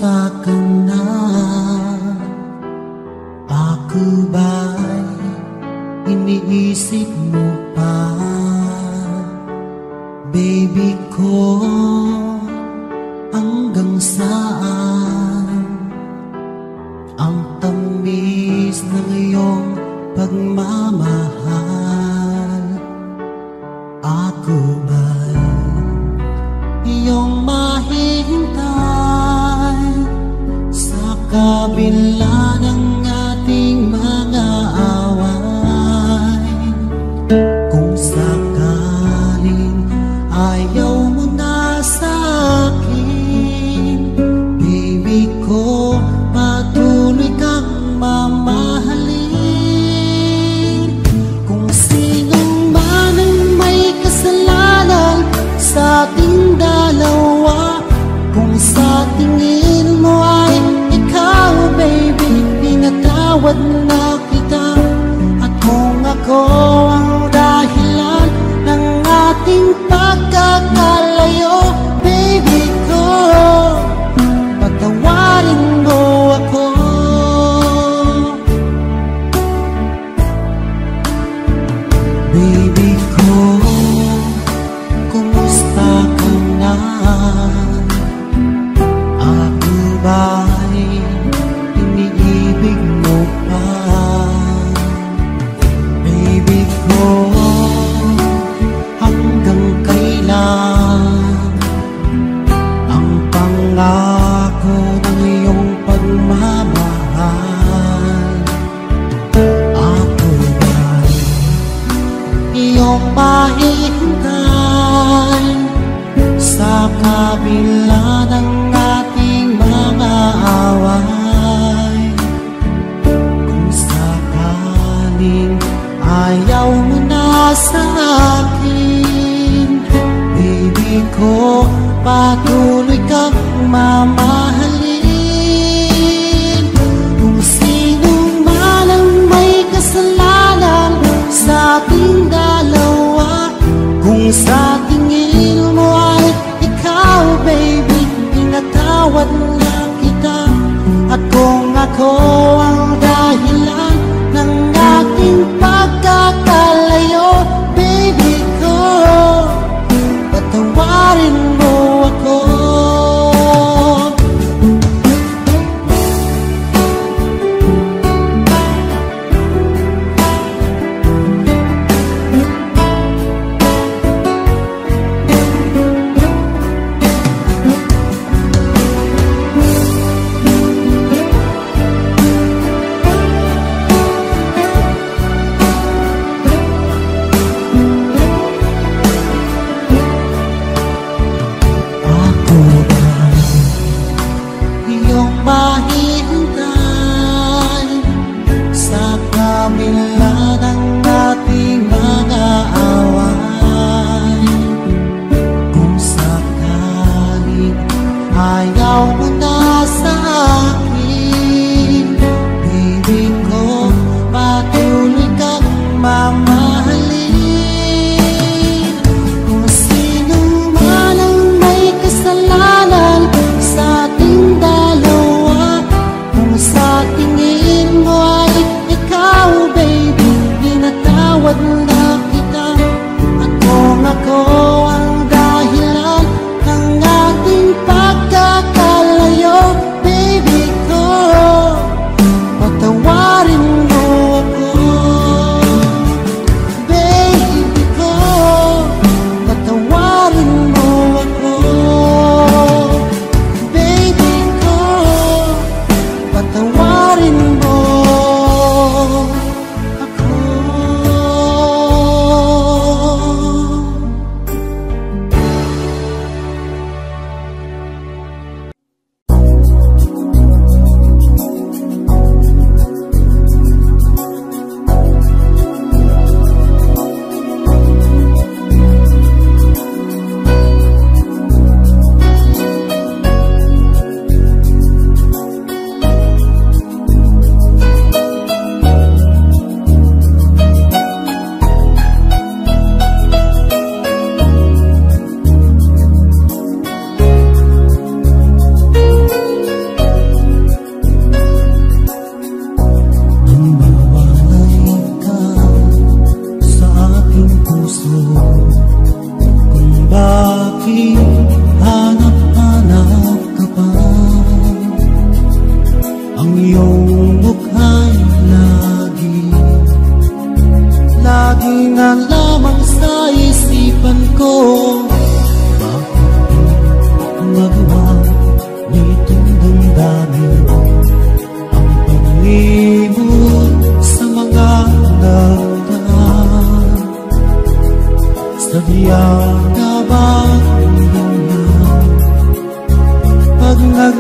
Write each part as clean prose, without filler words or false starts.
Kumusta ka na? Ako ba'y iniisip mo pa? Baby ko, hanggang saan ang tamis ng iyong pagmamahal? Ako ba'y iyong mahihintay sa kabila ng ating mga away? Kung sakaling ayaw mo na sa akin, baby ko, patuloy kang mamahalin. Kung sinong man ang may kasalanan sa ating dalawa, kung sa tingin mo ay ikaw, baby, pinatawad na kita. At kung ako ang dahilan ng ating pagkakalayo, baby ko, patawarin mo ako. Baby ko, kumusta ka na? Ako ba'y iniibig mo pa? Baby ko, hanggang kailan ang pangako ng iyong pagmamahal? Ako ba'y iyong mahihintay sa kabila ng ating mga away? Kung sakaling ayaw mo na sa akin, baby ko, patuloy kang mamahalin. Kung sino man ang may kasalanan sa ating dalawa, kung sa tingin mo ay ikaw, baby, pinatawad na kita. At kung ako ang dahilan ng ating pagkakalayo, baby ko, patawarin mo ako.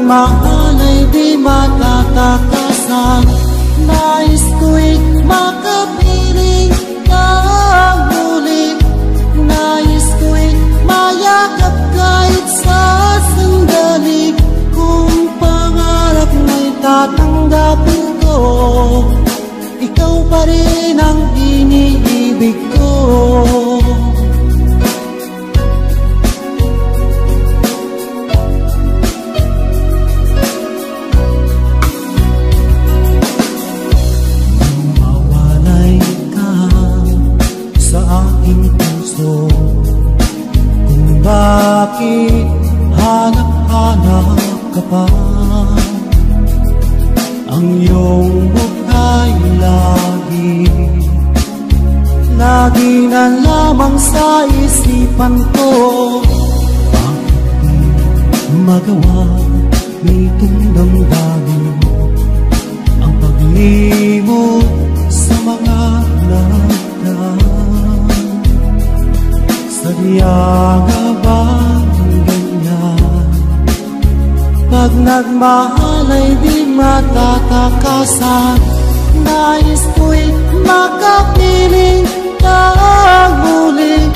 nagmahal ay di matatakasan. Nais ko'y makapiling kang muli. Nais ko'y mayakap kahit sa sandali. Kung pangarap na'y tatanggapin ko, ikaw pa rin ang iniibig ko. Mawalay ka sa aking puso, kung bakit hanap-hanap ka pa. Ang iyong mukhay lagi na lamang sa isipan ko. Bakit magawa nitong damdamin ang paglimot sa mga lagdan? Sadya nga ba ganyan? Pag nagmahal ay di matatakasan. Nais ko'y makapiling kang muli.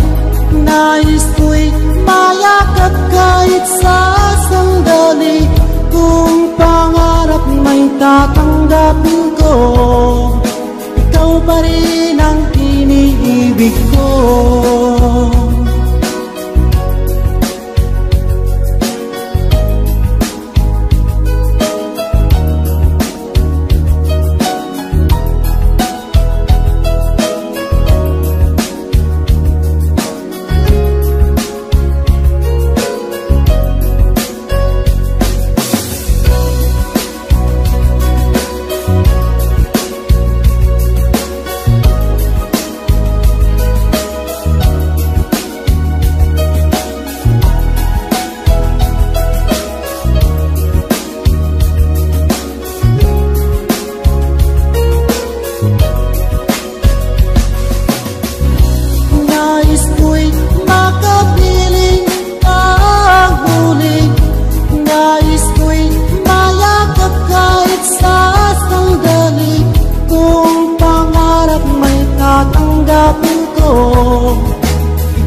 Nais ko'y mayakap kahit sa sandali. Kung pangarap may tatanggapin ko, ikaw pa rin ang iniibig ko.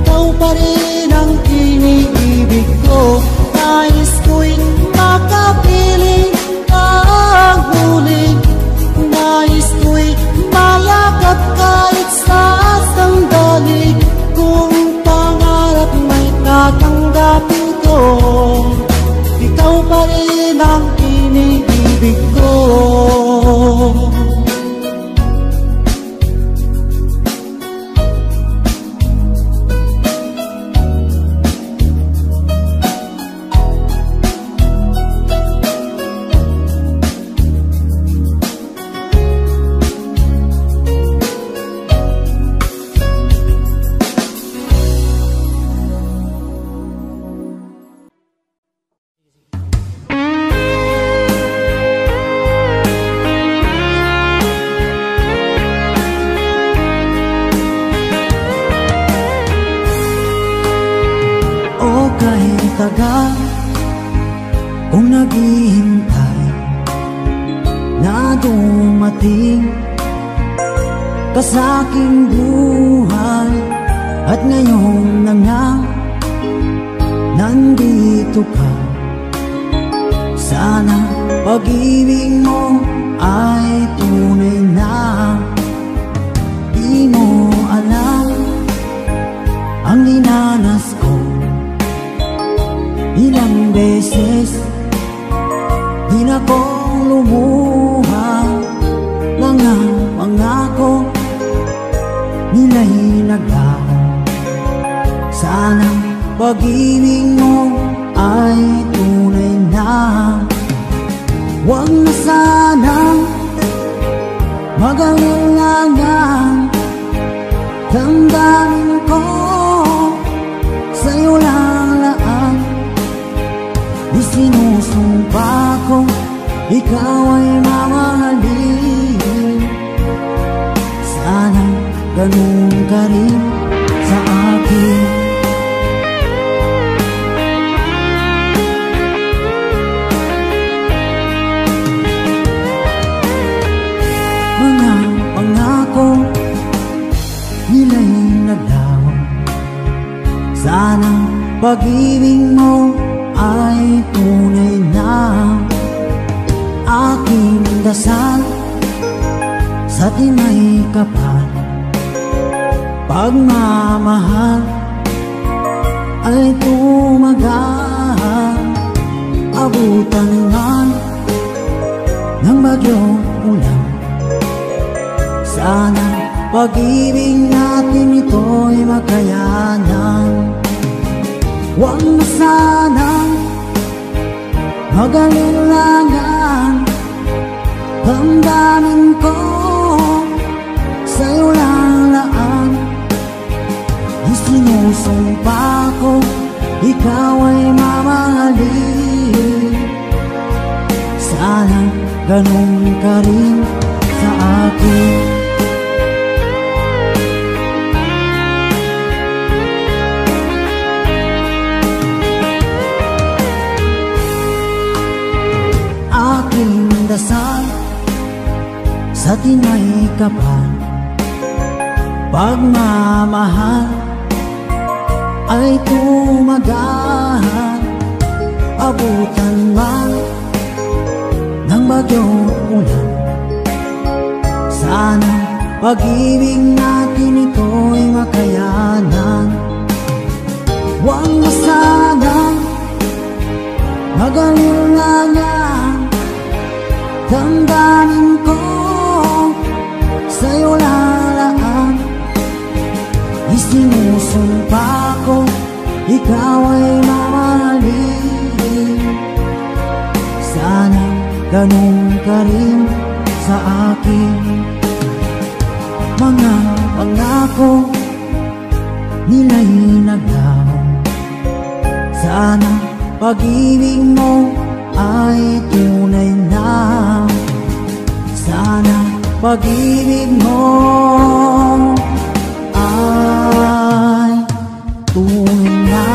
Ikaw pa rin ang iniibig ko. Nais ko'y makapiling kang muli. Nais ko'y mayakap kahit sa sandali. Kung pangarap may tatanggapin ko, ikaw pa rin ang iniibig ko. Tagal kung naghihintay na dumating ka sa aking buhay. At ngayon na nga nandito ka. Sana pag-ibig mo ay tunay na. Di mo alam ang dinanas ko. Ilang beses di na kong lumuha. Mga pangako nila'y naglaho. Sana pag-ibig mo ay tunay na. Huwag na sanang mag-alinlangan. Damdamin ko sa'yo lang laan. Isinusumpa ko ikaw ay mamahalin. Sana ganun ka rin sa akin. pag-ibig mo ay tunay na aking dasal sa tinay kapal. Pagmamahal ay tumagal, abutan man ng bagyong ulan. Sana pag-ibig natin ito'y makayanan. Huwag na sanang mag-alilangan, damdamin ko sa'yo lang laan. Isinusumpa ko, ikaw ay mamahalin. Sana ganun ka rin sa akin. Aking dasal sa tinay kapal, pagmamahal ay tumagal, abutan man ng bagyong ulan. Sana pag-ibig natin ito'y makayanan. Huwag na sanang mag-alilangan, damdamin ko sa'yo lalaan. Isinusumpa ko, ikaw ay mamahalin. Sana ganun ka rin sa akin. Mga pangako nila'y naglaho. Sana pag-ibig mo ay tunay na. Sana pag-ibig mo ay tunay na.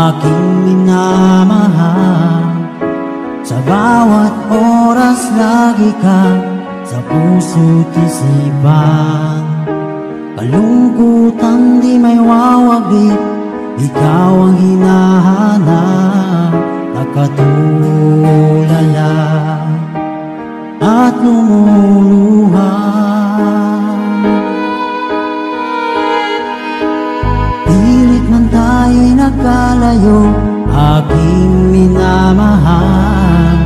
aking minamahal. Sa bawat oras lagi ka sa puso't isipan. Kalungkutan di may wawaglit, ikaw ang hinahanap. Nakatulala at lumuluha. Pilit man tayo'y nagkalayo, aking minamahal.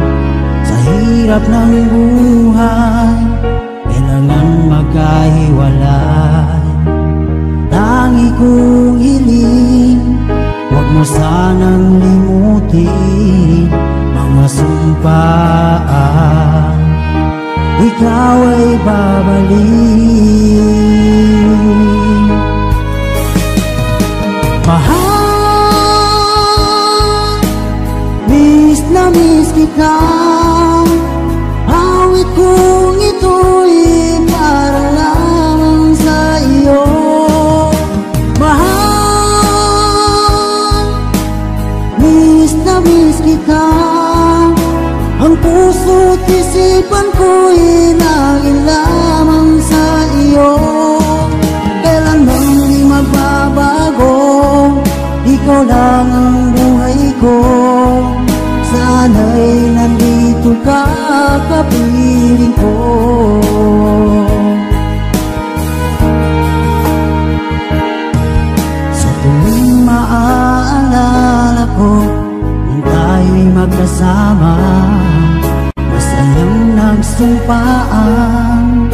Sa hirap ng buhay, kailangan magkahiwalay. Tangi kong hiling, huwag mo sanang limutin mga sumpaan. Ikaw ay babalik. Mahal, miss na miss kita. Awit kong ito'y para lamang sa iyo. Mahal, miss na miss kita. Ang puso't isipan ko'y laging lamang sa iyo. Kailanman di magbabago, ikaw lang ang buhay ko. Sana'y nandito ka, kapiling ko. Sa tuwing maaalala ko kung tayo'y magkasama, masayang nagsumpaan,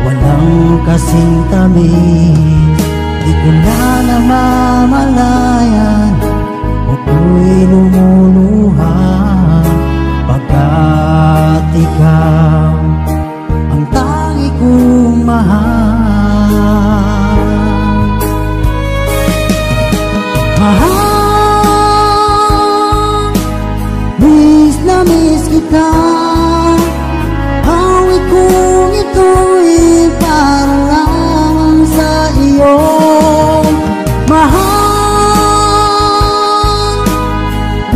walang kasing tamis. Di ko na namamalayan, ako'y lumuluha, pagkat ikaw ang tangi kong mahal. Mahal, miss na miss kita. Awit kong ito'y para lamang sa iyo. Mahal,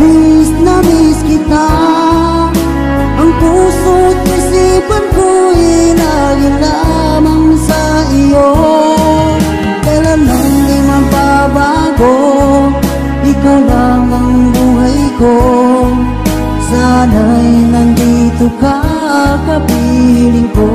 miss na miss kita. Ang puso't isipan ko'y laging lamang sa iyo. Kailanman di magbabago, ikaw lang ang buhay ko. Sana'y nandito ka, kapiling ko.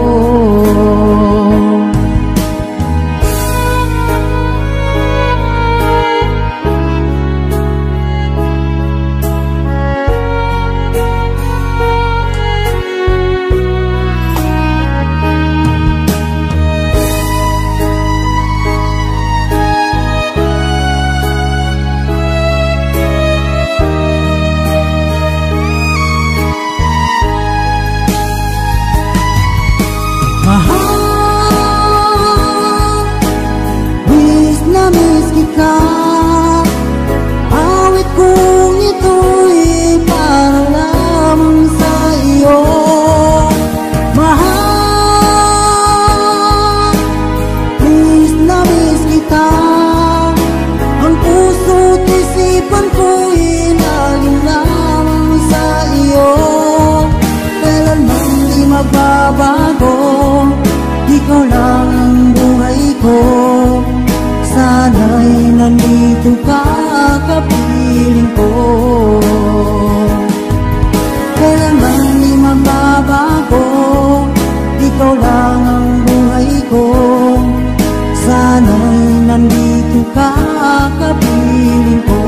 Awit kong ito'y para lamang sa iyo. Mahal, miss na miss kita. Ang puso't isipan ko'y laging lamang sa iyo. Kailanman di magbabago, ikaw lang ang buhay ko. Sana'y nandito ka, kapiling ko. Kailanman di magbabago, ikaw lang ang buhay ko. Sana'y nandito ka, kapiling ko.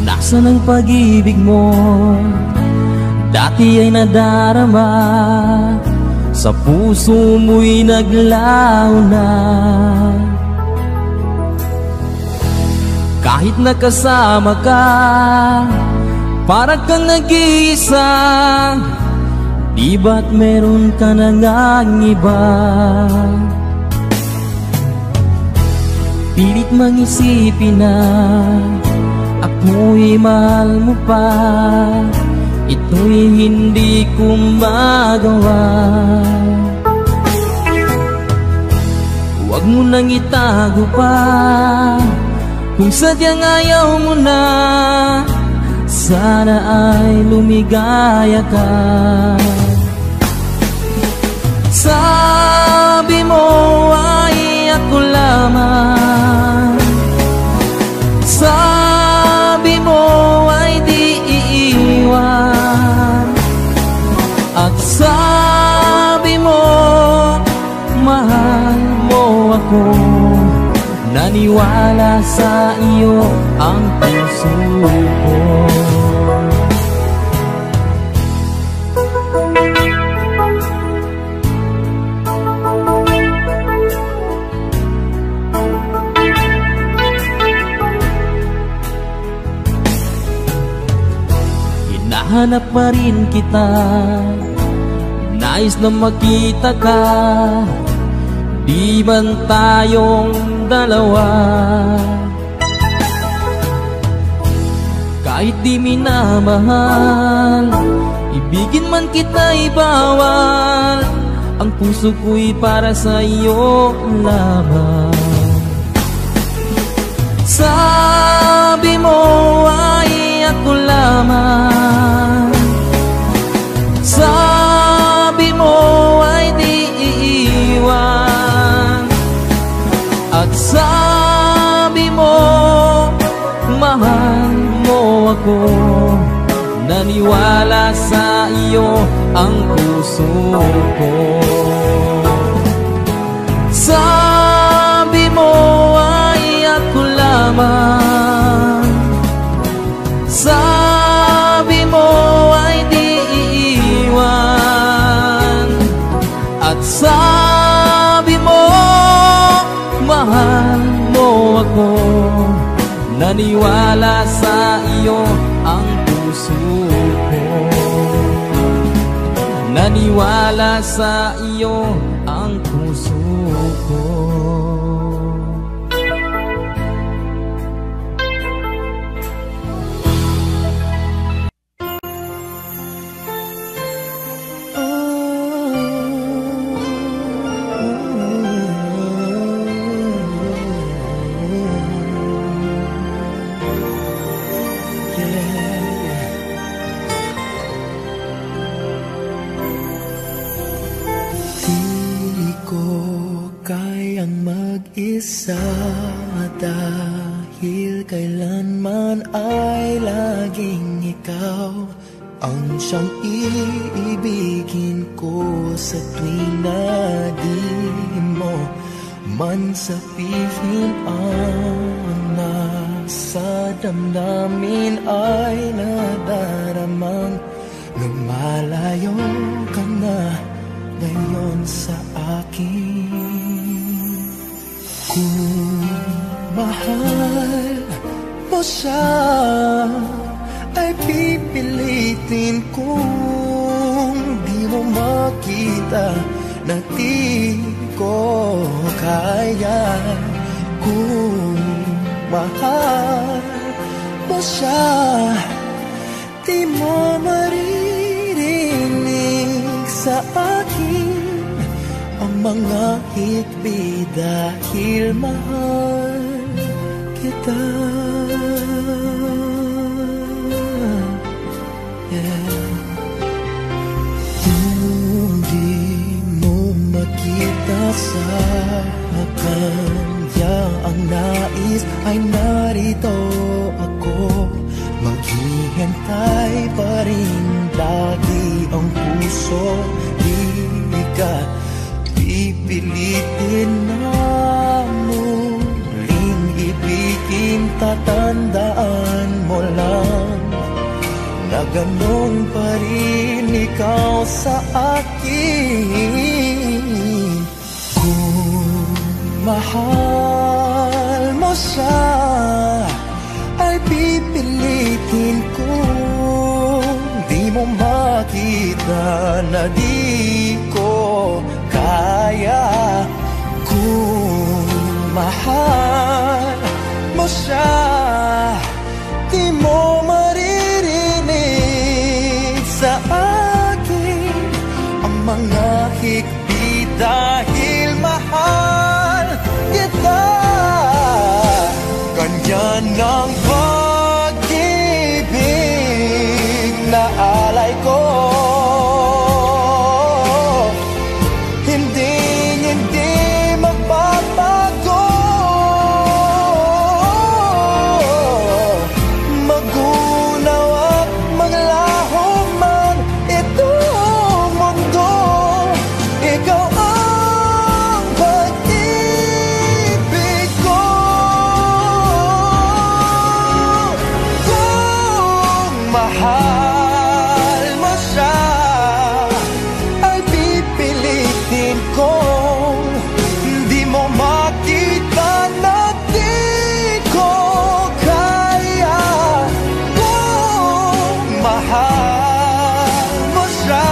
Nasaan ang pag-ibig mo? Dati ay nadarama sa puso mo'y naglaho na. Kahit nakasama ka, para kang nag-iisa, di ba't meron ka na ngang iba? Pilit mang isipin na ako'y mahal mo pa, ito'y hindi ko magawa. Huwag mo nang itago pa, kung sadyang ayaw mo na, sana ay lumigaya ka. Sabi mo ay ako lamang, sabi mo ay di iiwan, at sabi mo mahal mo ako. Naniwala sa iyo ang puso ko. Hinahanap pa rin kita, nais na makita ka, di man tayong dalawa. Kahit di minamahal, ibigin man kita'y bawal, ang puso ko'y para sa iyo lamang. Sabi mo ay ako lamang, sabi mo ay di iiwan, at sabi mo mahal mo ako. Naniwala sa iyo ang puso ko. Sabi mo ay ako lamang, sabi mo ay di iiwan, at sabi mo mahal mo ako. Naniwala sa iyo ang puso ko. Naniwala sa iyo ang puso ko. Isa dahil kailanman ay laging ikaw ang siyang iibigin ko sa tuwing na di mo man sabihin ang nasa damdamin ay nadaramang lumalayo ka na ngayon sa akin. Kung mahal mo siya, ay pipilitin kung di mo makita na di ko kaya. Kung mahal mo siya, di mo maririnig sa akin ang mga hikbi dahil mahal kita. Kung di mo makita sa kanya ang nais, ay narito ako. Maghihintay pa rin lagi ang puso, di ka pipilitin na muling ibigin. Tatandaan mo lang na ganon pa rin ikaw sa akin. Kung mahal mo siya, ay pipilitin ko. Di mo makita na di ko kaya. Kung mahal mo siya, di mo maririnig sa akin ang mga higpit dahil mahal kita. Ganyan ang pag-ibig na alay ko. Hindi magbabago. Magunaw at maglaho man itong mundo, ikaw ang pag-ibig ko. Kung mahal mo siya, ay pipilitin kong di mo makita na di ko kaya. Kung mahal mo siya,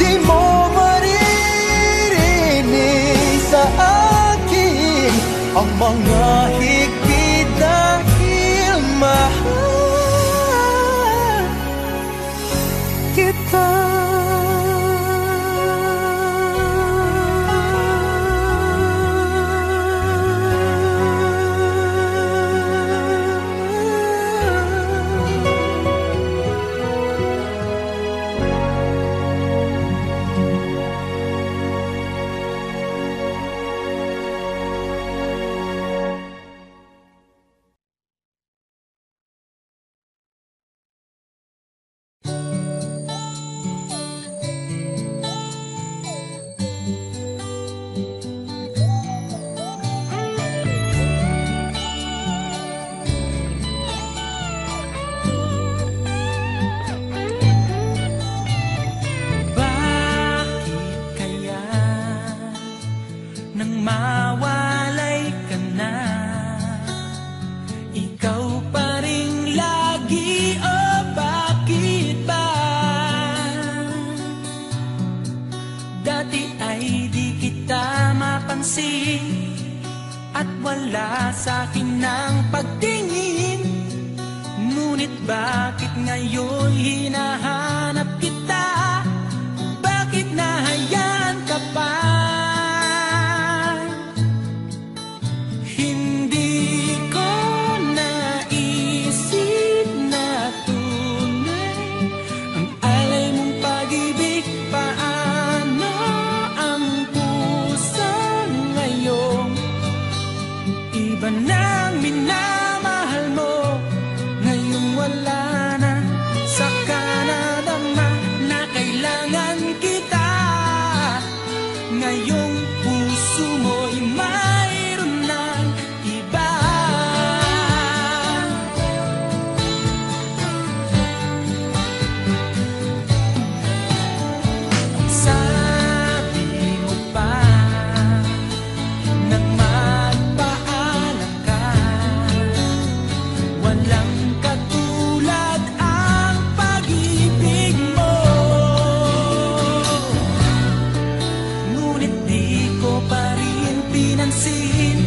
di mo maririnig sa akin ang mga higpit dahil mahal kita. At wala sa'kin ng pagtingin. Ngunit bakit ngayon hinahanap kita? Bakit nahayaan ka pa? Hindi ko naisip na tunay ang alay mong pag-ibig. Paano ang puso ngayon? Iba nang minamahal mo, ngayong wala na. Saka nadama na kailangan kita. Ngayong puso mo'y mayroon ng iba. Sabi mo pa nang magpaalam ka, walang katulad ang pag-ibig mo. Ngunit di ko pa rin pinansin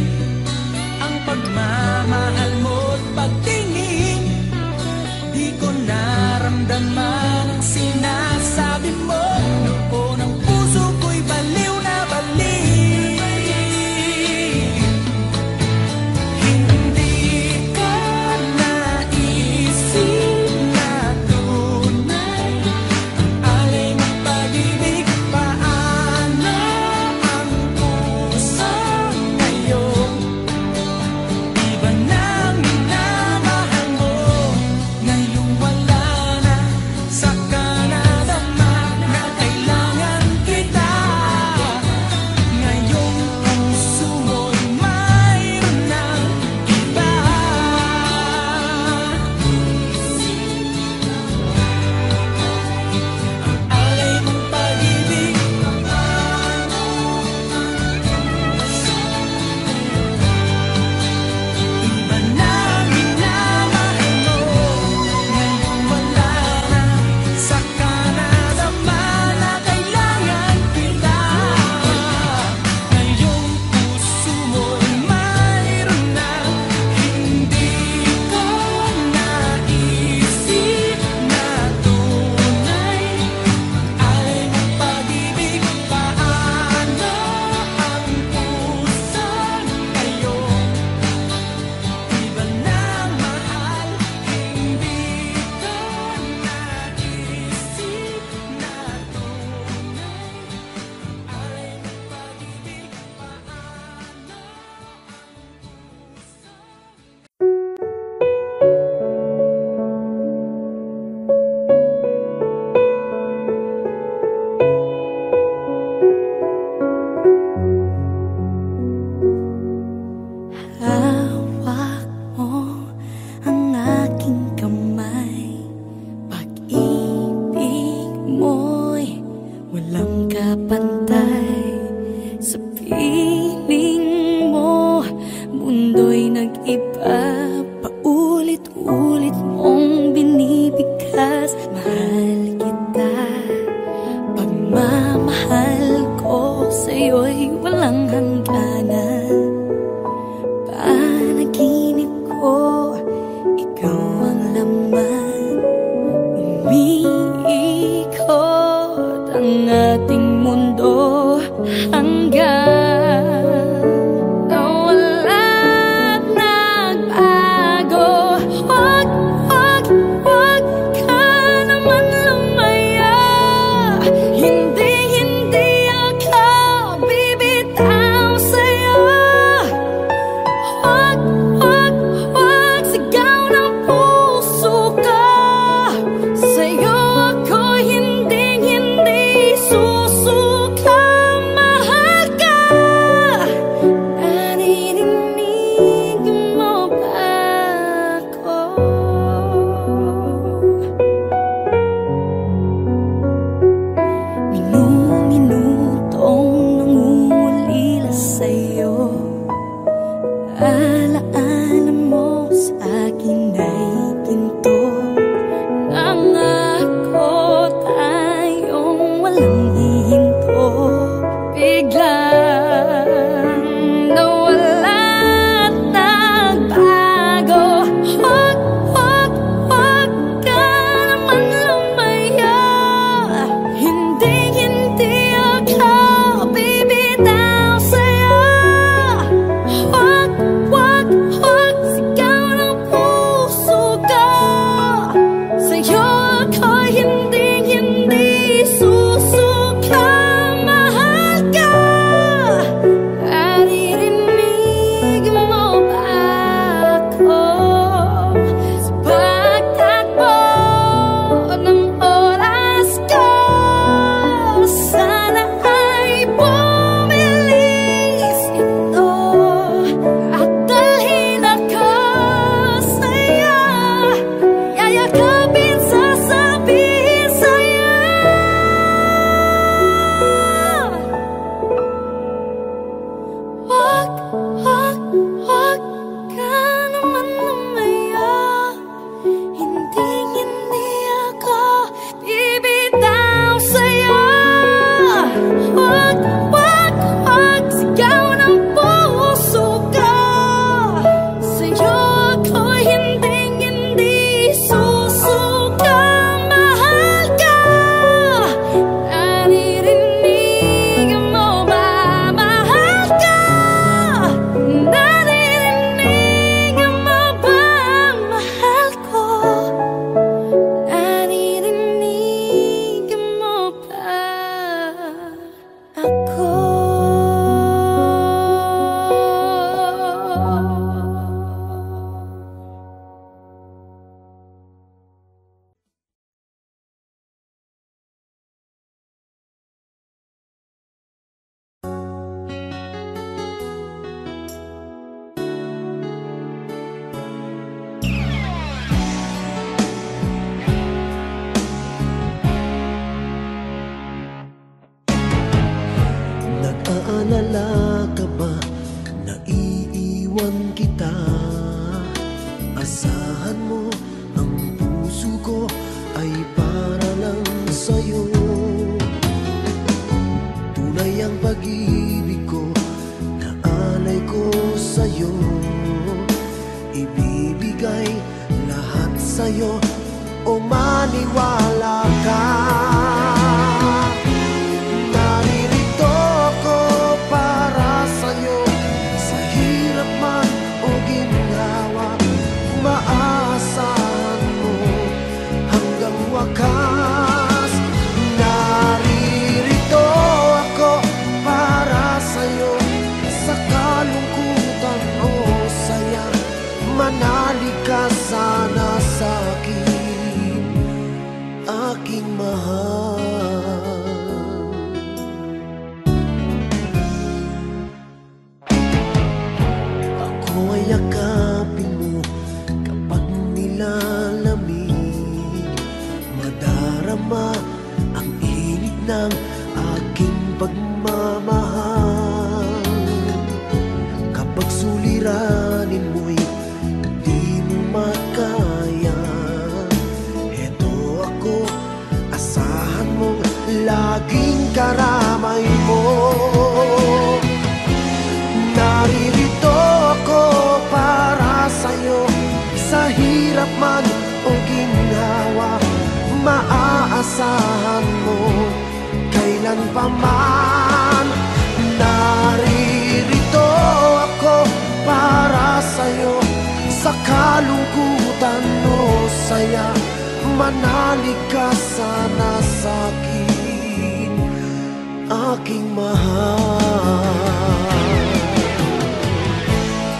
ang pagmamahal mo't pagtingin. Di ko naramdaman ang sinasabi mo. Noon ang puso ko'y baliw na baliw. Hindi ko naisip na tunay ang alay mong pag-ibig. Paano ang puso ngayon? Iba nang minamahal mo, ngayong wala na. pangako tayong walang hihinto. Biglang nawala at nagbago. Huwag, huwag, huwag ka naman lumaya. Hindi, hindi ako bibitaw sa'yo. Huwag, huwag, huwag, sigaw ng puso ko. Sa'yo ako'y hindi, hindi susuka. Mahal ka, naririnig mo ba ako? Sa pagtakbo ng oras ko, sana ay bumilis ito at dalhin ako sa'yo. Yayakapin, sasabihin sa'yo. Huwag, huwag, huwag ka naman lumaya. Hindi, hindi ako bibitaw sa'yo. Huwag, huwag, huwag, sigaw ng puso ko. Sa'yo ako'y hindi, hindi susuka. Mahal ka, naririnig mo ba? Mahal ka, naririnig mo ba? Mahal ko, naririnig mo ba ako? Nag-aalala ka ba na iiwan kita? Asahan mo, ang puso ko ay para lang sa'yo. Tunay ang pag-ibig ko na alay ko sa'yo. Ibibigay lahat sa'yo o maniwala ka. Naririto ako para sa'yo, sa hirap man o ginhawa. Maaasahan mo hanggang wakas. Naririto ako para sa'yo, sa kalungkutan o saya. Manalig ka sana sa'kin, aking mahal. Ako ay yakapin mo kapag nilalamig. Madarama ang init ng aking pagmamahal. Kapag suliranin mo'y di mo makaya, eto ako, asahan mong laging karamay mo. Naririto ako para sa'yo, sa hirap man o ginhawa. Maaasahan mo kailan pa man. Naririto ako para sa'yo, sa kalungkutan o saya. Manalig ka sana sa'kin, aking mahal.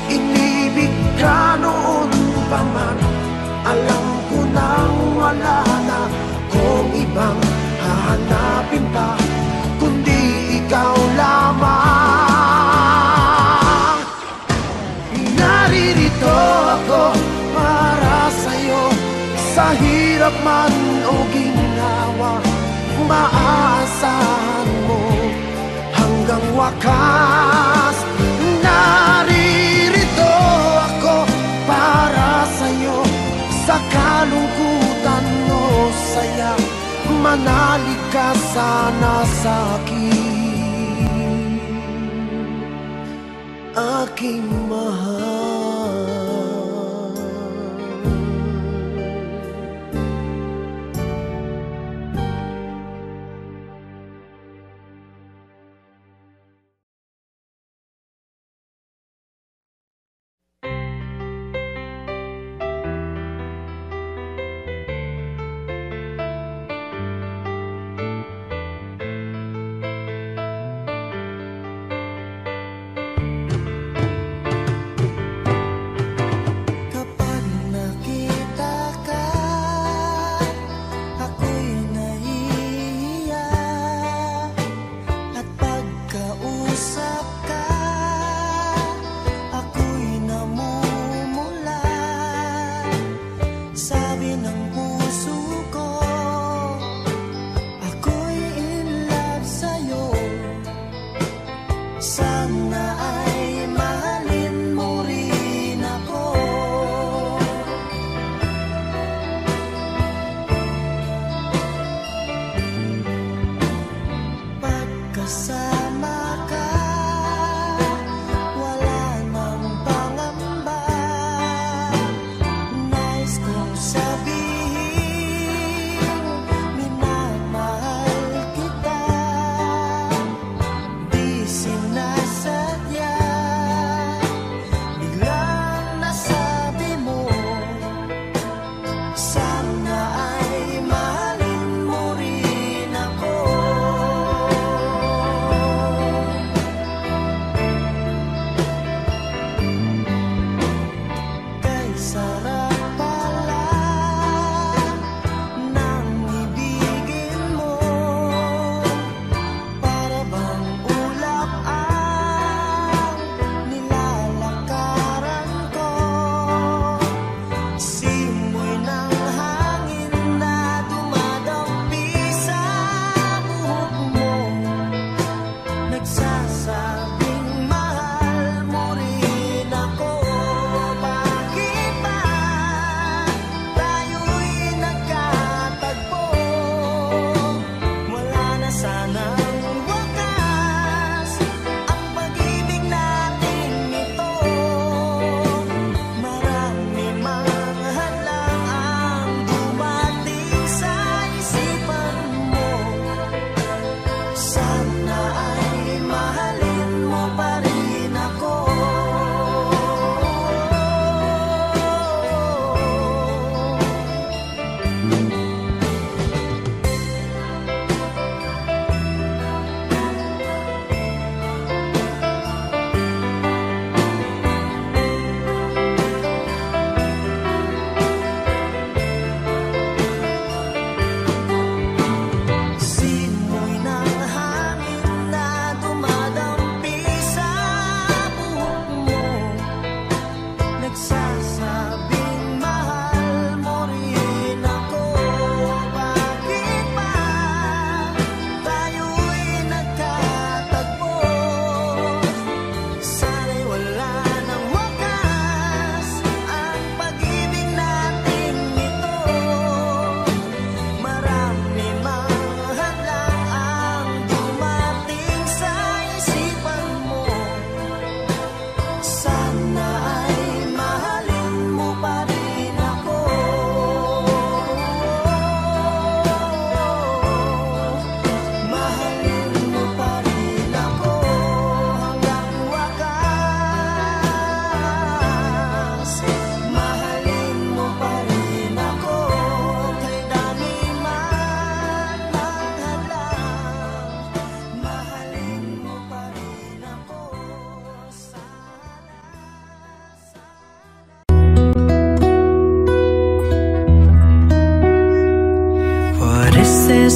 Inibig ka noon pa man, alam ko nang wala na kung ibang hahanapin pa, kundi ikaw lamang. Naririto ako para sa'yo, sa hirap man o ginhawa. Maaasahan mo hanggang wakas. Naririto ako para sa'yo, sa kalungkutan o manalig ka sana sa'kin, aking mahal.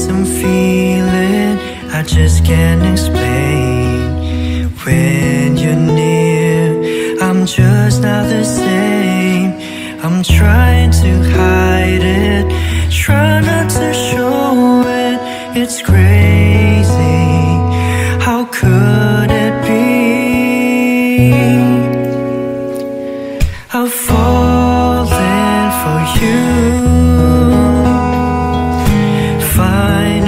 I'm feeling I just can't explain. When you're near, I'm just not the same. I'm trying to hide it, try not to show it. It's crazy, how could it be? I've fallen for you. Fine.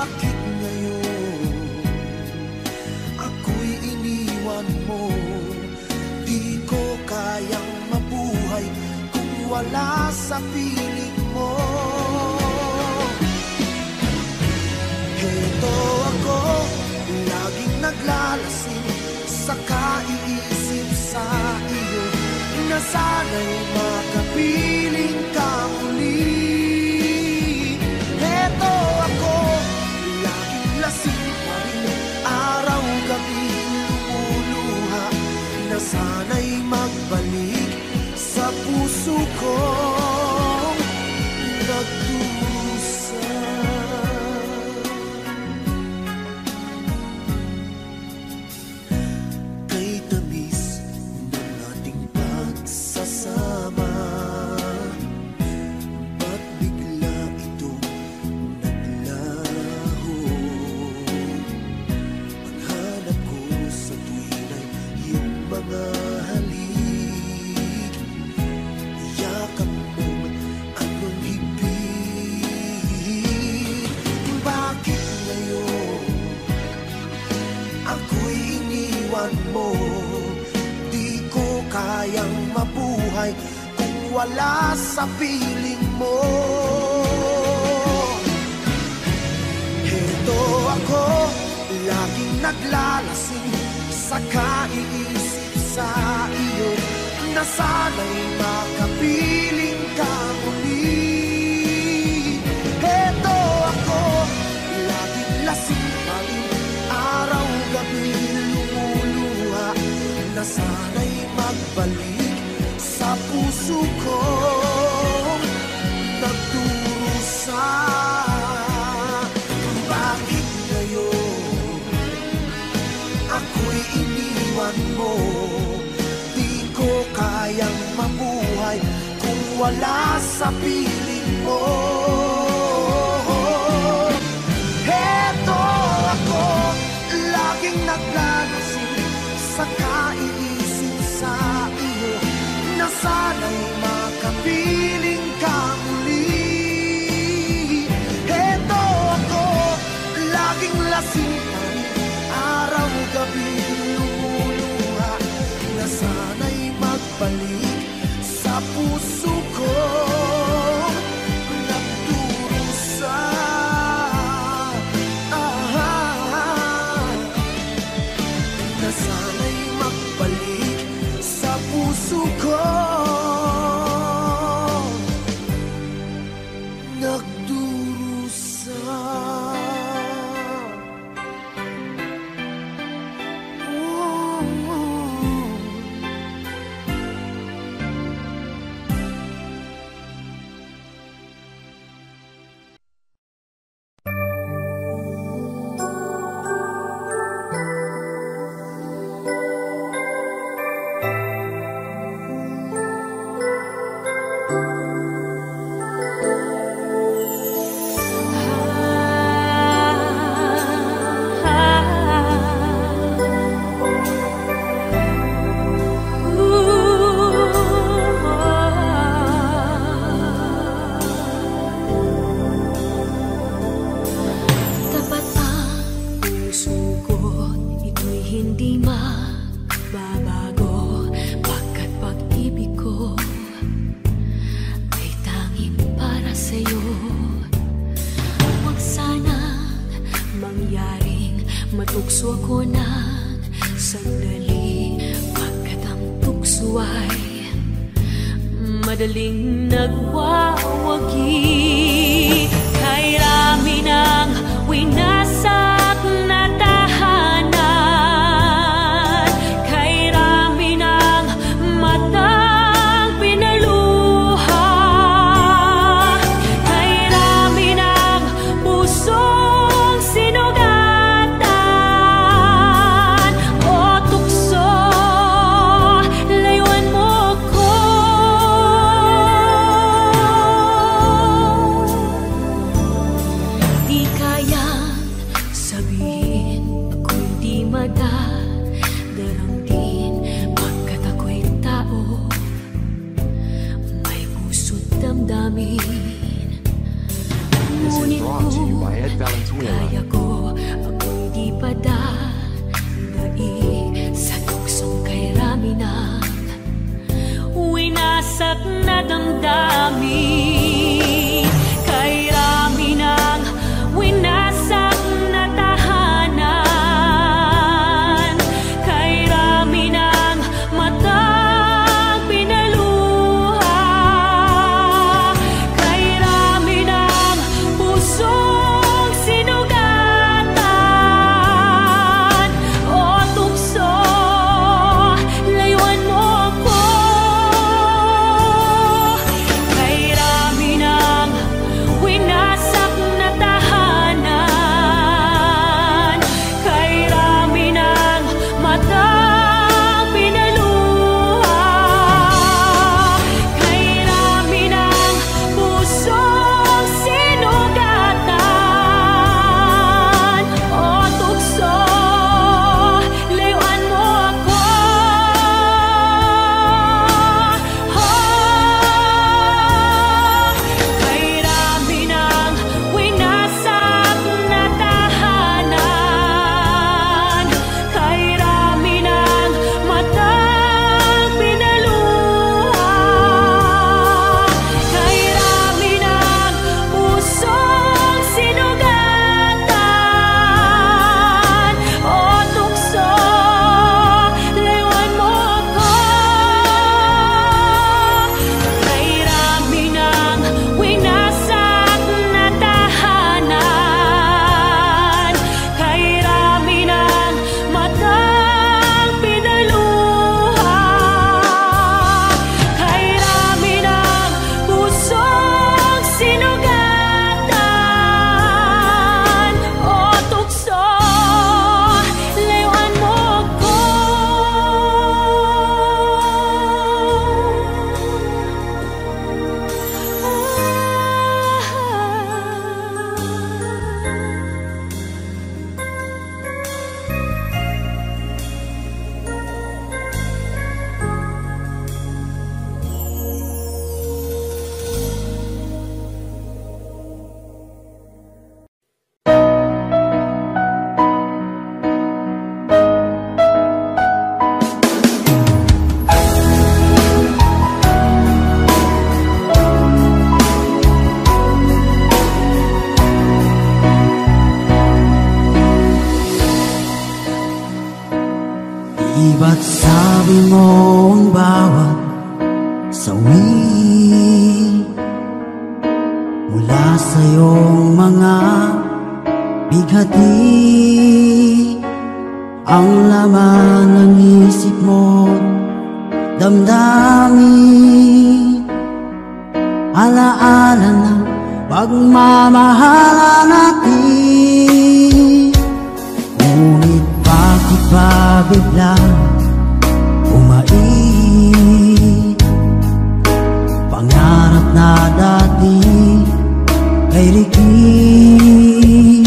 bakit ngayon ako'y iniwan mo? Di ko kayang mabuhay kung wala sa piling mo. Heto ako, laging naglalasing sa kaiisip sa iyo, na sana'y makapiling ka muli. Heto ako, laging lasing pa rin, araw-gabi lumuluha, na sana'y magbalik sa puso kong nagdurusa. Kay tamis ng ating pagsasama, ba't bigla itong naglaho? Ang hanap ko sa tuwin ay iyong mga halik, yakap mong anong hibig. Bakit ngayon ako'y iniwan mo? Di ko kayang mabuhay kung wala sa piling mo. Heto ako, laging naglalasing sa kaiisip sa iyo, na sana'y makapiling ka muli. Heto ako, laging lasing pa rin, araw-gabi lumuluha, na sana'y magbalik sa puso ko nagdurusa. Bakit ngayon ako'y iniwan mo? Di ko kayang mabuhay kung wala sa piling mo. Heto ako, laging naglalasing sa kaiisip sa iyo, na sana'y makapiling ka muli. Heto ako, laging lasing pa rin, araw-gabi lumuluha, na sana'y magbalik sa puso ko nagdurusa. Na sana'y magbalik sa puso ko nagdurusa. Tapat ang puso ko, ito'y hindi magbabago, pagkat pag-ibig ko ay tanging para sa'yo. Huwag sanang mangyaring matukso ako ng sandali, pagkat ang tukso ay madaling nagwawagi. Kay rami ng winasak na tahanan, kay rami ng matang pinaluha, kay rami ng pusong sinugatan. O tukso, layuan mo ko. Di kayang kaya ko, ako'y di padadaig sa tuksong kay Raminang winasak na damdamin. Kay Raminang winasak na tahanan. Kay Raminang matang pinaluha. Kay Raminang pusong sinugatan. O tukso, layuan mo ako. Kay Raminang winasak na tahanan. Kay Raminang matang pinaluha. Kay Raminang pusong sinugatan. O tukso, layuan mo ako. Kay Raminang winasak na tahanan. Kay Raminang matang pinaluha. Kay Raminang pusong sinugatan. O tukso, layuan mo ako. Kay Raminang winasak na tahanan. Kay Raminang matang pinaluha. Kay Raminang pusong sinugatan. O tukso, layuan mo ako. Iba't sabi mo ang bawat sawi mula sa iyong mga bighati. Ang laman ng isip mo, damdamin, alaala ng pagmamahalan natin. Ngunit bakit ba biglang umait? Pangarap na dati kay likid,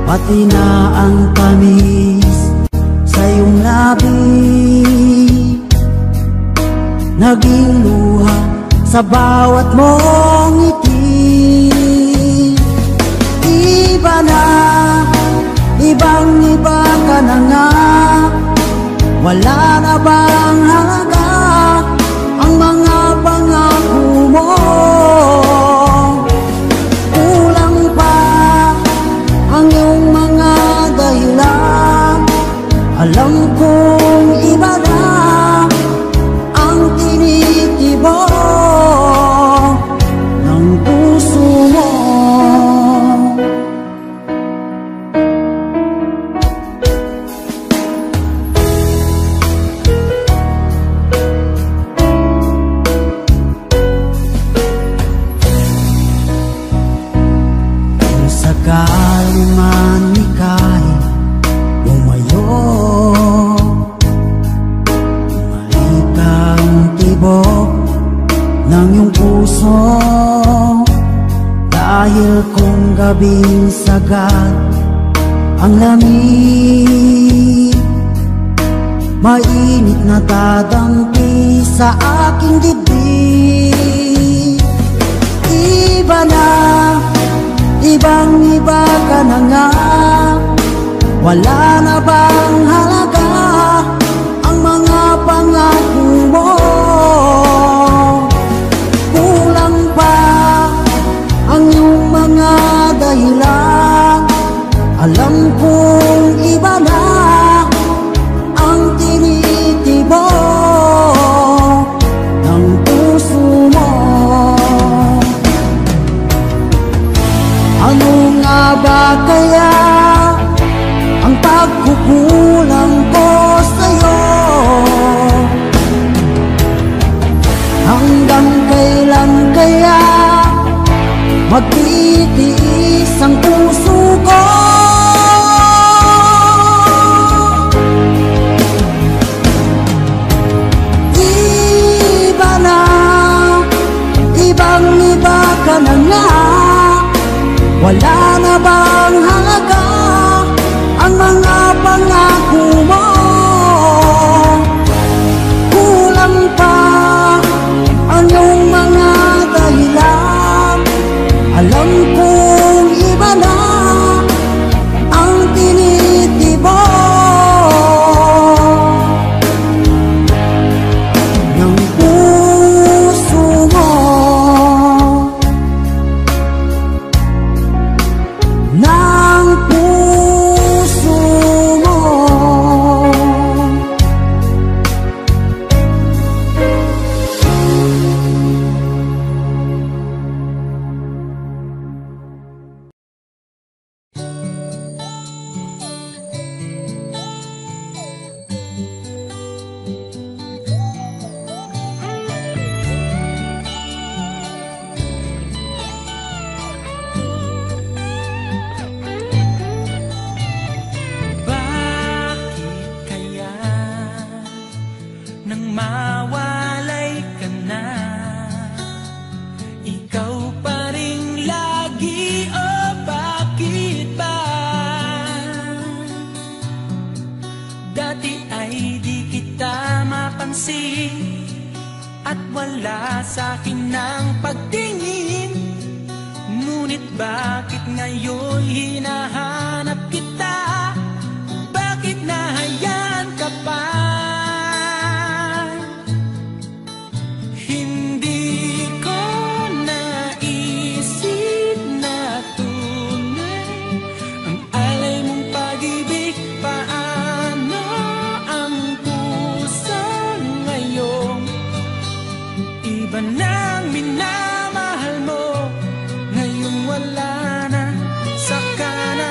pati na ang tamis sa iyong labi, naging luha sa bawat mong ngiti. Iba na, ibang-iba ka na nga, wala na bang halaga ang mga pangako mo? Kulang pa ang iyong mga dahilan. Alam kong iba na ang tinitibok ng puso mo. Sakali man ika'y lumayo, malikang tibok ng iyong puso. Dahil kung gabing sagad ang lamig, mainit na dadampi sa aking dibdib. Iba na, ibang-iba ka na nga. Wala na bang halaga ang mga pangako mo? Kulang pa ang iyong mga dahilan. Alam kong iba na ang tinitibok ng puso mo. Ano nga ba kaya ang pagkukulang ko sa'yo? Hanggang kailan kaya magtitiis ang puso ko? Iba na, ibang-iba ka na nga. Wala na bang halaga ang mga pangako mo? Kulang pa ang iyong mga dahilan. Alam kong iba na ang tinitibok ng puso mo. Ng puso mo. Bakit kaya nang mawalay ka na, ikaw pa rin lagi, o bakit ba? Dati ay di kita mapansin at wala sa'kin ng pagtingin. Ngunit bakit ngayon hinahanap kita? Bakit nahayaan ka pa? Hindi ko naisip na tunay ang alay mong pag-ibig. Paano ang puso ngayon? Iba nang minamahal mo, ngayong wala na, saka na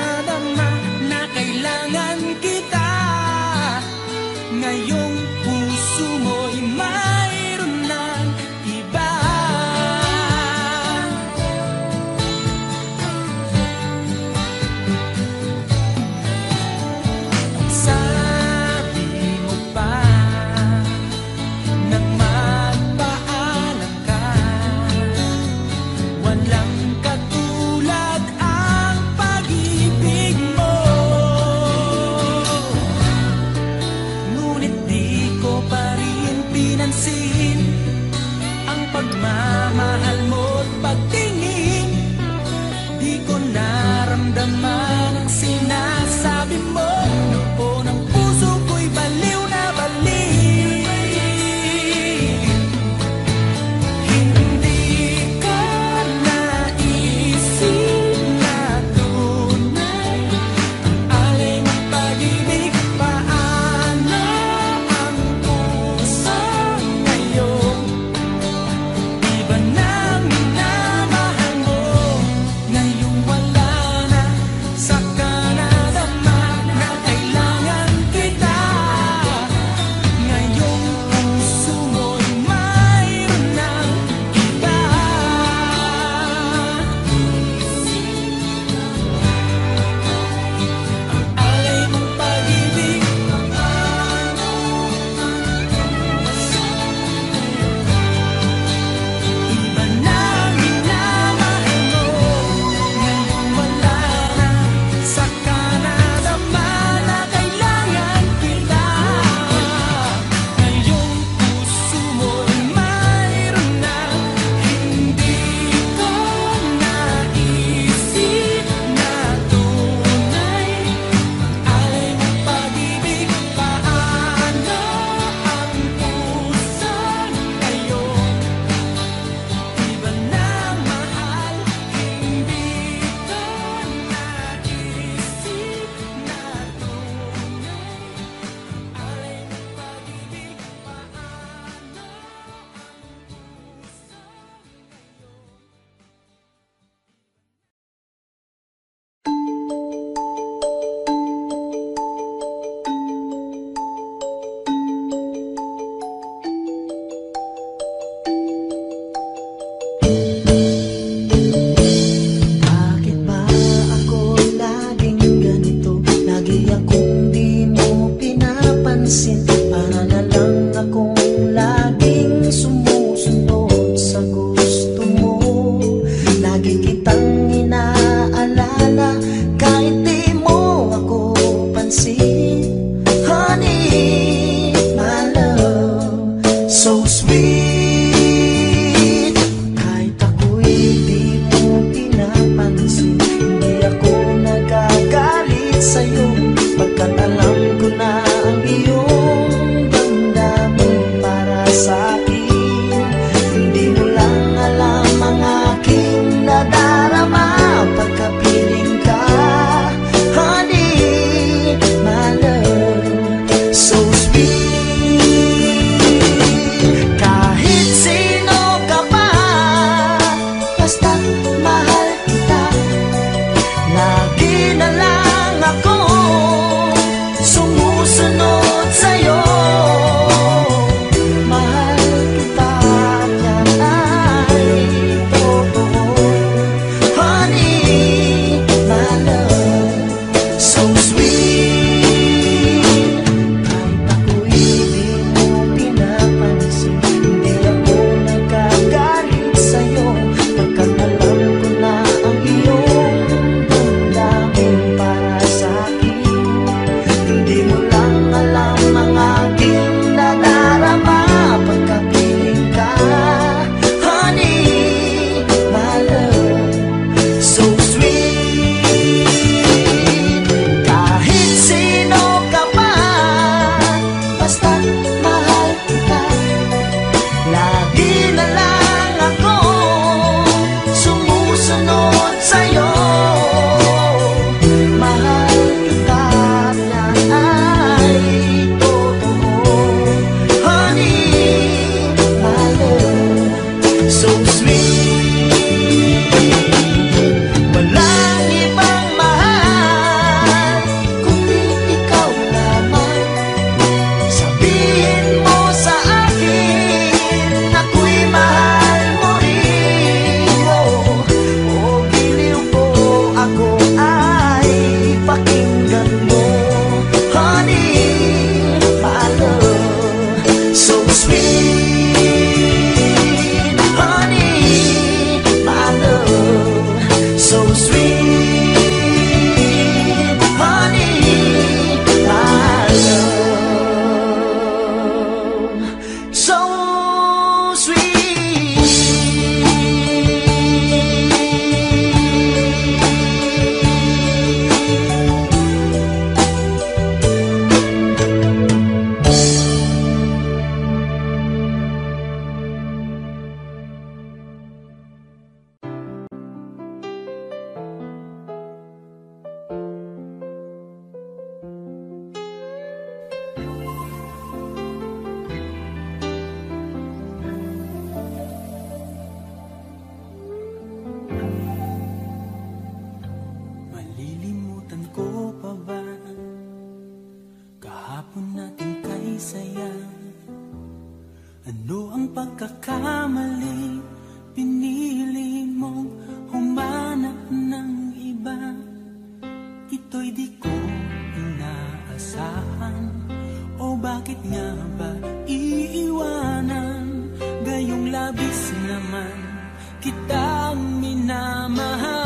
pagkakamali, pinili mong humanap ng iba. Ito'y di ko inaasahan, o bakit nga ba iiwanan? Gayong labis naman kitang minamahal.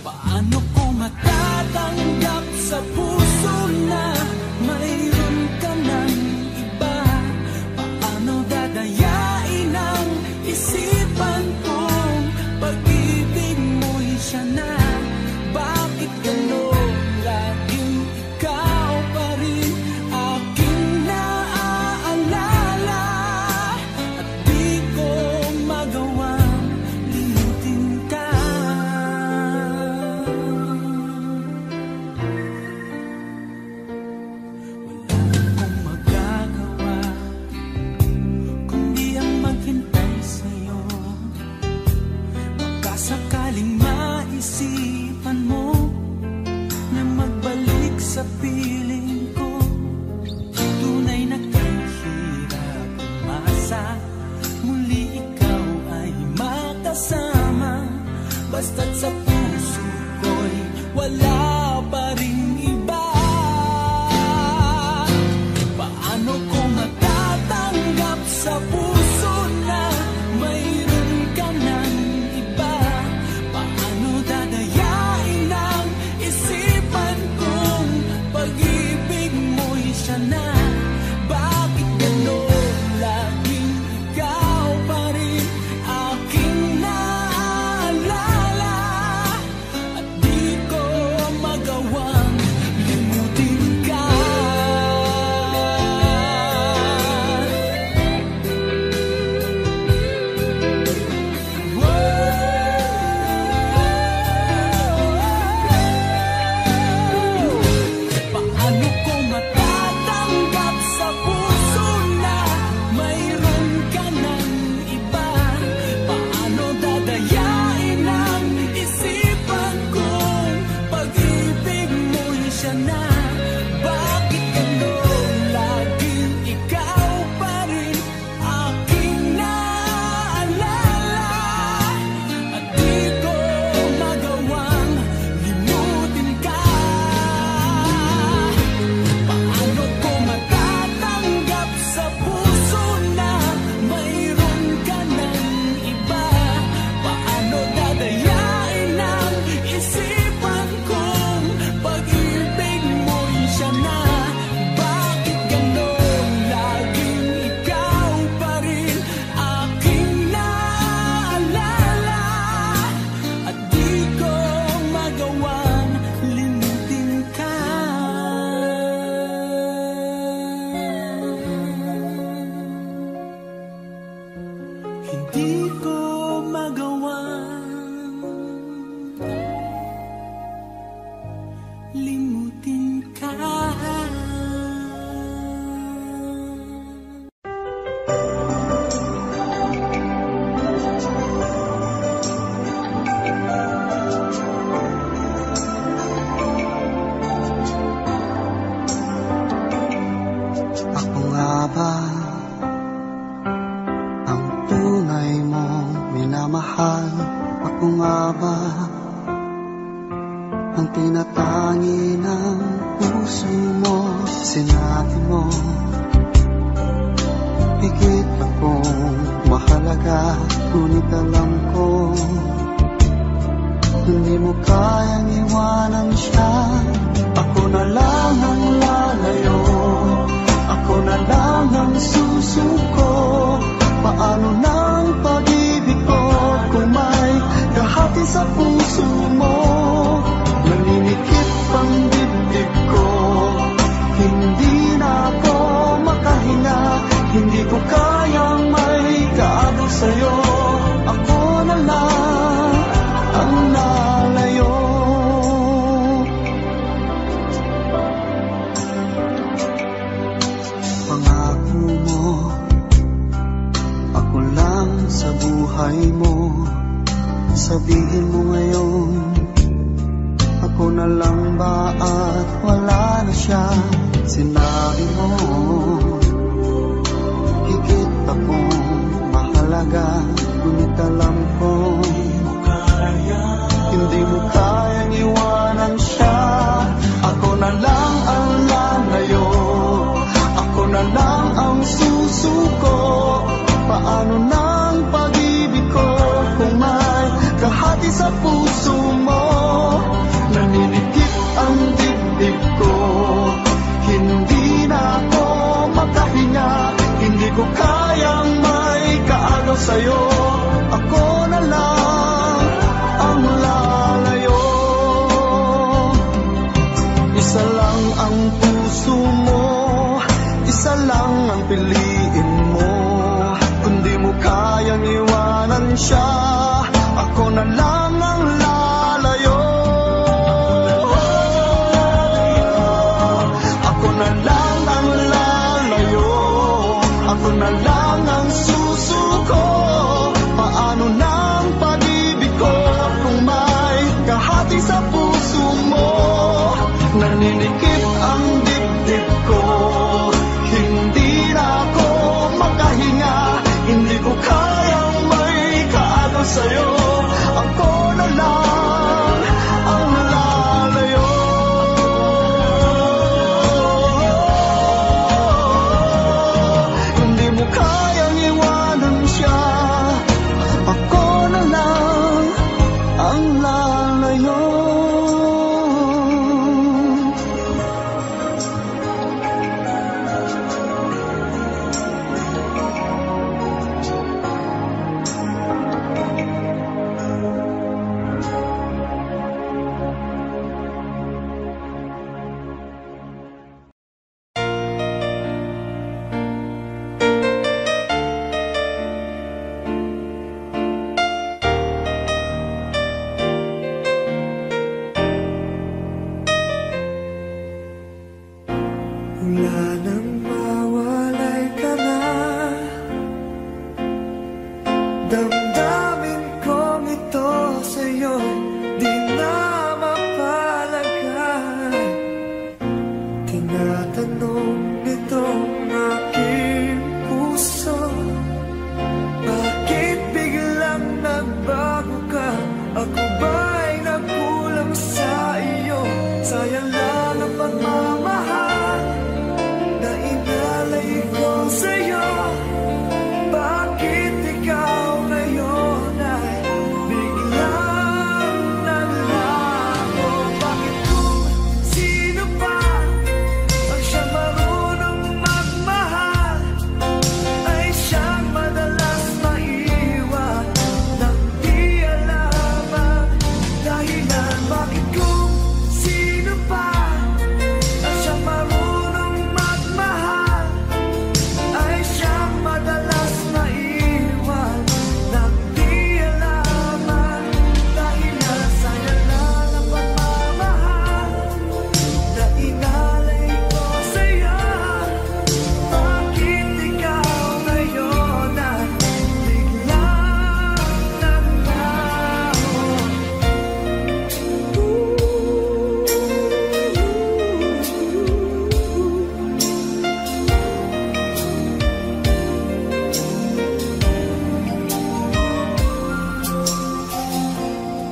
Paano ko matatanggap sa puso na mayroon ka ng iba? Paano dadayain ang isipan kong pag-ibig mo'y siya na? Bakit gano'n laging ikaw pa rin aking naaalala? At di ko magawang limutin ka. Wala akong magagawa kundi ang maghintay sa'yo. Baka sakaling maisipan mo na magbalik sa piling ko. Tunay na kahirap umasa, muli ikaw ay makasama. Basta't sa puso ko'y wala pa rin iba. Paano ko matatanggap sa puso na mayroon ka ng iba? Paano dadayain ang isipan kong pag-ibig mo'y siya na? Bakit gano'n laging ikaw pa rin aking naaalala? At di ko magawang limutin ka. Paano ko matatanggap sa puso na mayroon ka ng iba? Paano dadayain ang isipan kong pag-ibig mo'y siya na? Bakit gano'n laging ikaw pa rin aking naaalala? At di ko magawang limutin ka. Paano ko matatanggap sa puso na mayroon ka ng iba? Paano dadayain ang isipan kong pag-ibig mo'y siya na? Bakit gano'n laging ikaw pa rin aking naaalala? At di ko magawang limutin ka. Hindi ko magawang limutin ka. Ako nga ba ang tunay mong minamahal? Ako nga ba ang tinatangi ng puso mo? Sinabi mo higit akong mahalaga, ngunit alam ko hindi mo kayang iwanan siya. Ako na lang ang lalayo, ako na lang ang susuko. Paano ng pag-ibig ko kung may kahati sa puso mo? Naninikip ang dibdib ko, hindi na ako makahinga. Hindi ko kayang may kaagaw sa'yo. Ako na lang ang lalayo. Pangako mo, ako lang sa buhay mo. Sabihin mo ngayon, ako na lang ba at wala na siya? Sinabi mo alaga, ngunit alam ko hindi mo kayang iwanan siya. Ako na lang ang lalayo, ako na lang ang susuko. Paano nang pag-ibig ko kung may kahati sa puso mo? Naninikip ang dibdib ko, hindi na ako makahinga. Hindi ko kayang may kaagaw sa'yo. Ako na lang ang lalayo. Isa lang ang puso mo, isa lang ang piliin mo. Kung di mo kayang iwanan siya, ako na lang ang lalayo. Ako na lang ang lalayo, ako na lang ang susuko. Paano nang pag-ibig ko kung may kahati sa puso mo? Naninikip ang dibdib ko, hindi na ako makahinga. Hindi ko kayang may kaagaw sa'yo. Ako na lang ang lalayo. Hindi mo kayang iwanan siya, ako na lang ang lalayo. Wala nang mawalay ka na, damdamin kong ito sa'yo di na mapalagay. Tinatanong nitong aking puso, bakit biglang nagbago ka? Ako ba'y nagkulang sa iyo? Sayang lang ang pagmamahal na inalay ko sa'yo. Bakit ikaw ngayon ay biglang nalago? Bakit kung sino pa ang siyang marunong magmahal ay siyang madalas maiwan nang di alam ang dahilan? Bakit kung sino pa ang siyang marunong magmahal ay siyang madalas maiwan nang di alam ang dahilan? Sayang lang ang pagmamahal na inalay ko sa'yo. Bakit ikaw ngayon ay biglang naglaho?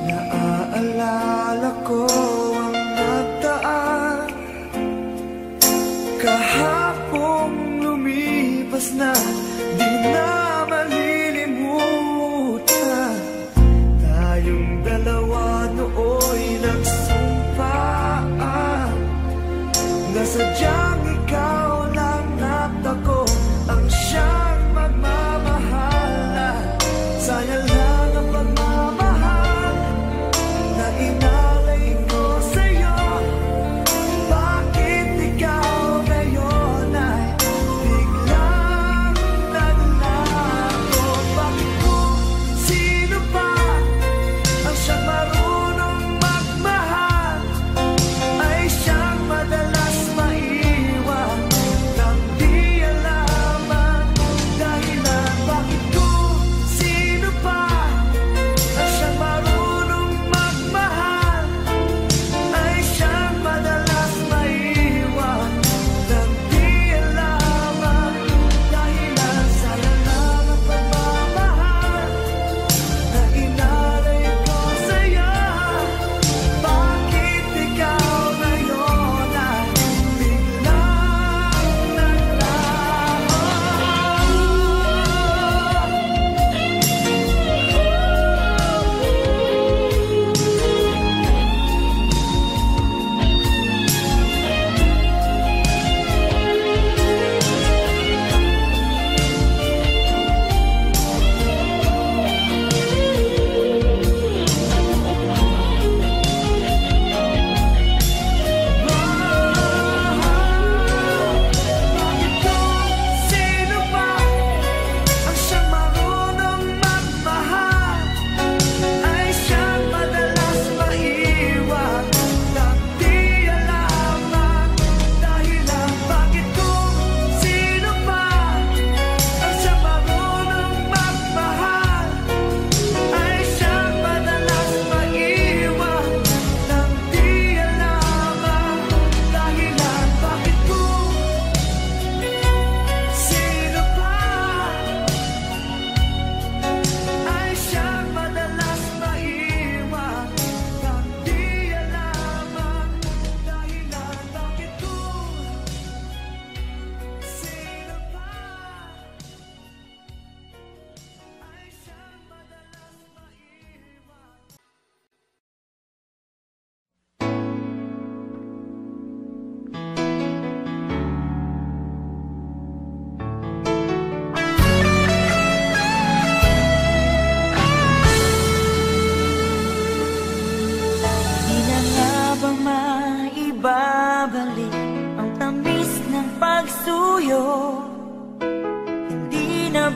Naaalala ko ang nagdaan, kahapong lumipas na, di na malilimutan. Tayong dalawa nooy nagsumpaan na sadyang ikaw lang at ako ang siyang magmamahalan. Sayang lang ang pagmamahal na inalay ko sa'yo. Bakit ikaw ngayon ay biglang naglago? Bakit kung sino pa ang siyang marunong magmahal ay siyang madalas maiwan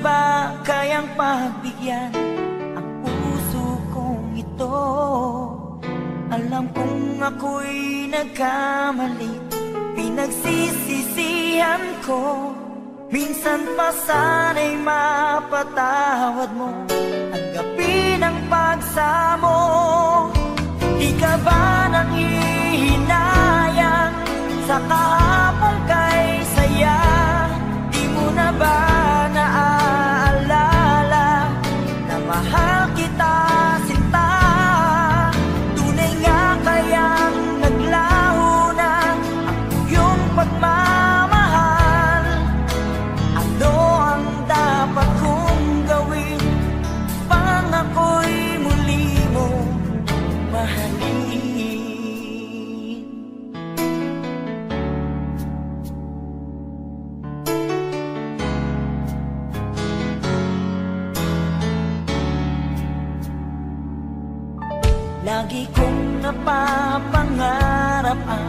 ba kayang pagbigyan ang puso kong ito? Alam kong ako'y nagkamali, pinagsisisihan ko. Minsan pa sana'y mapatawad mo, tanggapin ang pagsamo. Di ka ba nanghihinayang sa kahapong kay saya? Di mo na ba naaalala na mahal kita sinta? Tunay nga kayang naglaho na ang iyong pagmamahal? Ano ang dapat kong gawin pang ako'y muli mo mahalin? Lagi kong napapangarap ang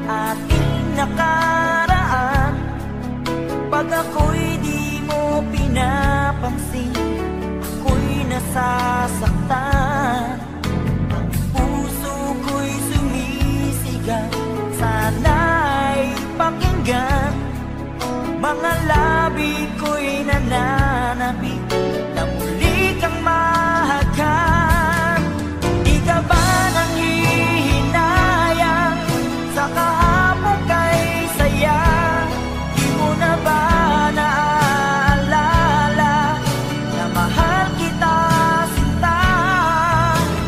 ating nakaraan. Pag ako'y di mo pinapansin, ako'y nasasaktan. Ang puso ko'y sumisigaw, sana'y pakinggan. Mga labi ko'y nananabik na muli kang mahagkan. Di ka ba nanghihinayang sa kahapong kay saya? Di mo na ba naaalala na mahal kita sinta?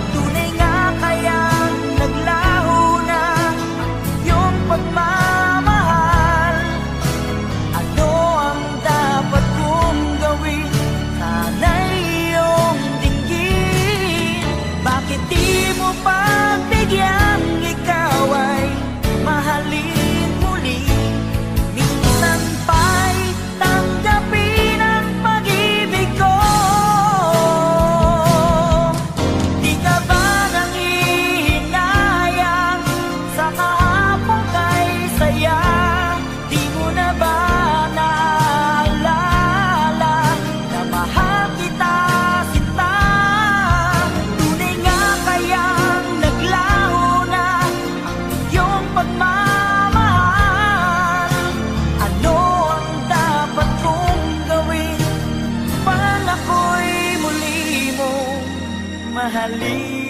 Tunay nga kayang naglaho na ang iyong pagmamahal? Ano ang dapat kong gawin? Sana'y iyong dinggin. Bakit di mo pagbigyan ikaw ay mahalin muli? Minsan pa'y tanggapin ang pag-ibig ko. Di ka ba nanghihinayang sa kahapong kay saya? Di mo na ba naaalala na mahal kita sinta? Tunay nga kayang naglaho na ang iyong pagmamahal? Ano ang dapat kong gawin pang ako'y muli mo mahalin?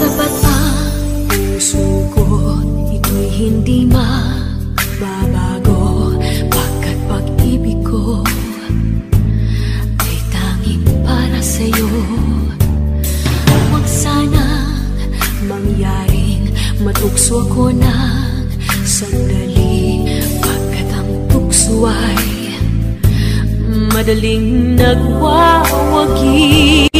Tapat ang puso ko, ito'y hindi mababago. Pagkat pag-ibig ko ay tanging para sa'yo. Huwag sanang mangyaring matukso ako ng sandali. Pagkat ang tukso ay madaling nagwawagi.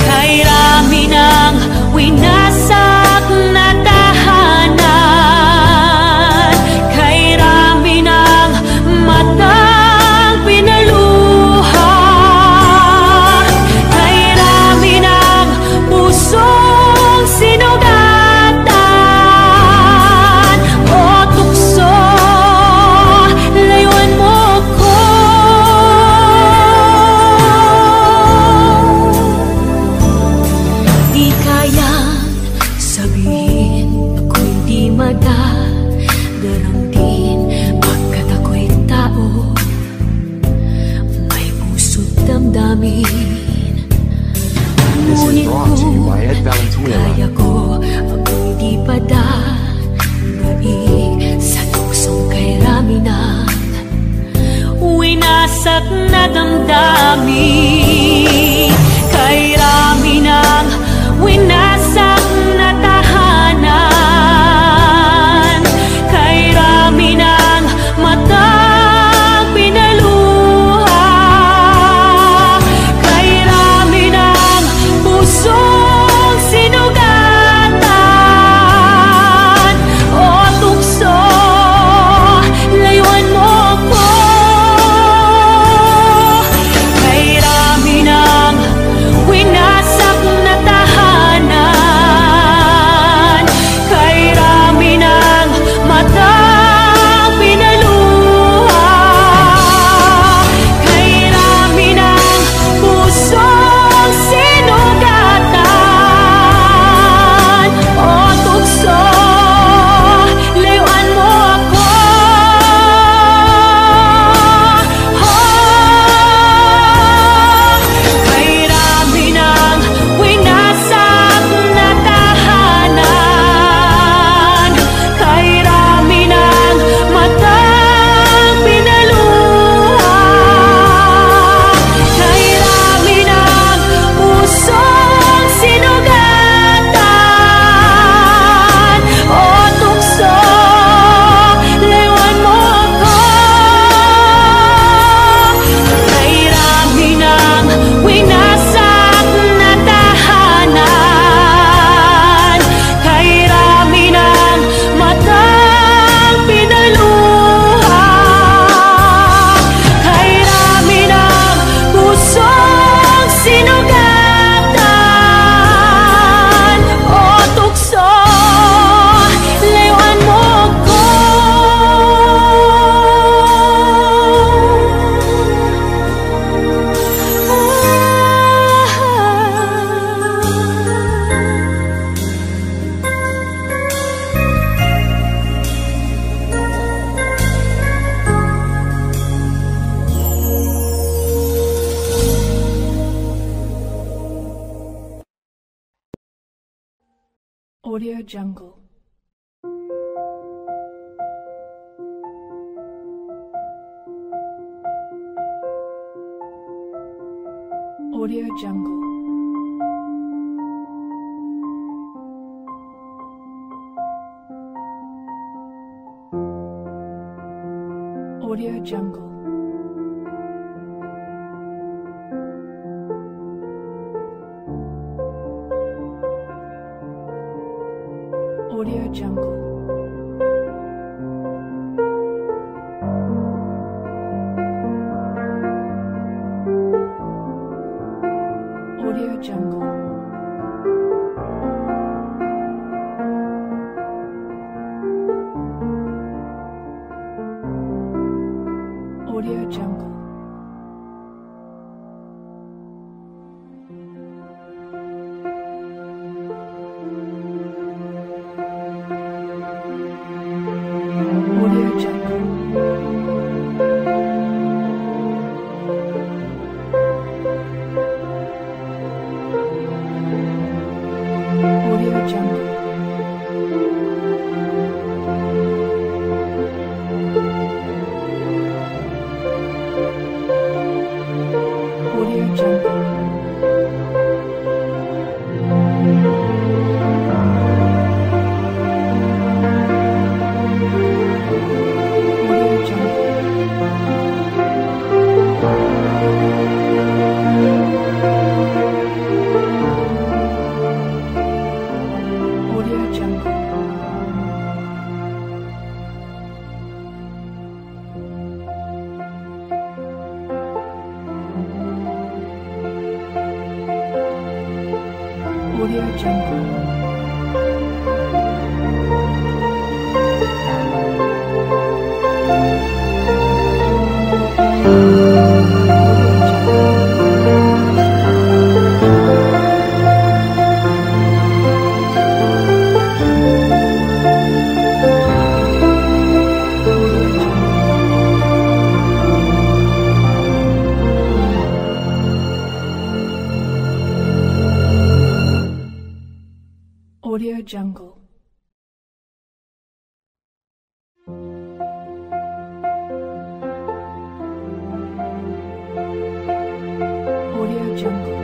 Kay rami ng winasak na tahanan, kay rami ng matang pinaluha, kay rami ng pusong sinugatan. O tukso, layuan mo ko. Di kayang sabihin ako'y di madaramdin. Pagkat ako'y tao, may puso't damdamin. Ngunit kung kaya ko, ako'y di pa pag-ibig sa tuksong kay rami ng winasak na damdamin, kay rami ng winasak na tahanan, kay rami ng matang pinaluha, kay rami ng pusong sinugatan. O tukso, layuan mo ako, kay rami ng winasak na tahanan, kay rami ng matang pinaluha, kay rami ng pusong sinugatan. O tukso, layuan mo ako, kay rami ng winasak na tahanan, kay rami ng matang pinaluha, kay rami ng pusong sinugatan. O tukso, layuan mo ako, kay rami ng winasak na tahanan, kay rami ng matang pinaluha, kay rami ng pusong sinugatan. O tukso, layuan mo ako, Audio Jungle. Audio Jungle. Audio Jungle. Audio Jungle. Audio Jungle. Audio Jungle. Audio Jungle. Audio Jungle. Audio Jungle. Audio Jungle. Audio Jungle. Audio Jungle. Jungle.